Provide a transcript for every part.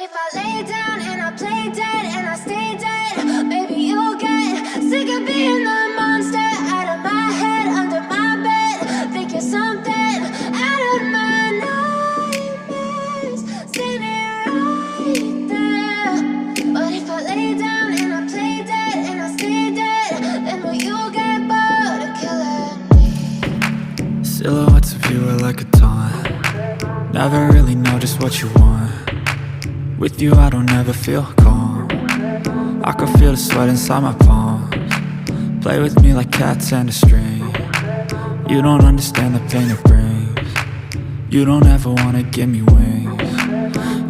if I lay down and I play dead and I stay dead, maybe you'll get sick of being the monster out of my head, under my bed. Think you're something out of my nightmares, standing right there. But if I lay down and I play dead and I stay dead, then will you get bored of killing me? Silhouettes of you are like a taunt. Never really know just what you want. With you I don't ever feel calm. I can feel the sweat inside my palms. Play with me like cats and a string. You don't understand the pain it brings. You don't ever wanna give me wings.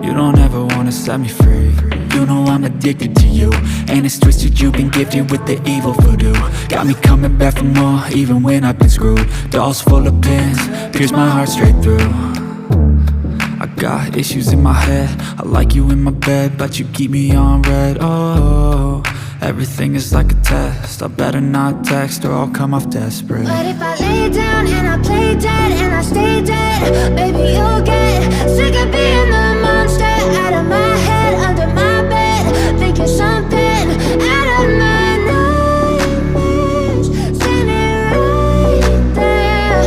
You don't ever wanna set me free. You know I'm addicted to you, and it's twisted, you've been gifted with the evil voodoo. Got me coming back for more, even when I've been screwed. Dolls full of pins, pierce my heart straight through. I got issues in my head, I like you in my bed, but you keep me on red. Oh, everything is like a test, I better not text or I'll come off desperate. But if I lay down and I play dead and I stay dead, maybe you'll get sick of being the monster out of my head, under my bed. Think you're something out of my nightmares, standing right there.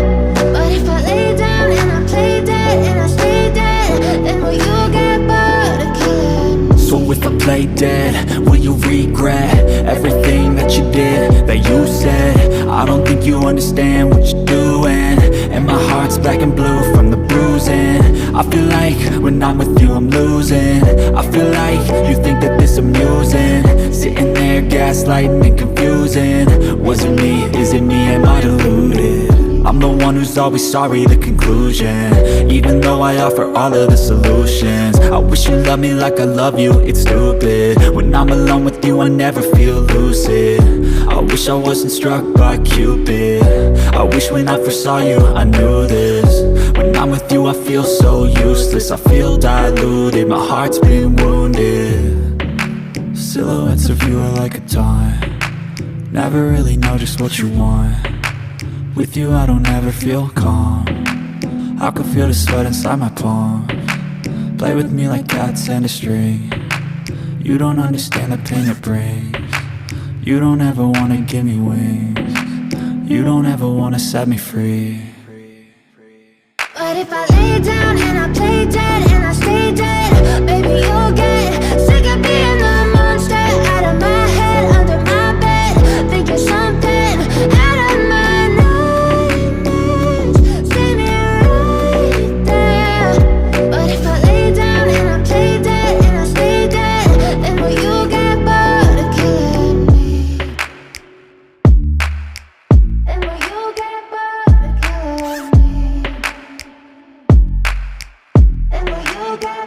But if I lay down and I play dead and I stay dead, then will you get bored of killing me? So if I play dead, will you regret everything that you did, that you said? I don't think you understand what you're doing, and my heart's black and blue from the bruising. I feel like when I'm with you I'm losing. I feel like you think that this amusing, sitting there gaslighting and confusing. Was it me? Is it me? Am I deluded? I'm the one who's always sorry, the conclusion, even though I offer all of the solutions. I wish you loved me like I love you, it's stupid. When I'm alone with you I never feel lucid. I wish I wasn't struck by Cupid. I wish when I first saw you I knew this. When I'm with you I feel so useless, I feel diluted, my heart's been wounded. Silhouettes of you are like a taunt. Never really know just what you want. With you I don't ever feel calm. I can feel the sweat inside my palms. Play with me like cats and a string. You don't understand the pain it brings. You don't ever wanna give me wings. You don't ever wanna set me free. But if I lay down and I play dead and I stay dead, maybe you'll get sick of being the monster out of my head, under my bed. Think you're something out of my nightmares, standing right there. But if I lay down and I play dead and I stay dead, then will you get bored of killing me? Then will you get bored of killing me? And will you get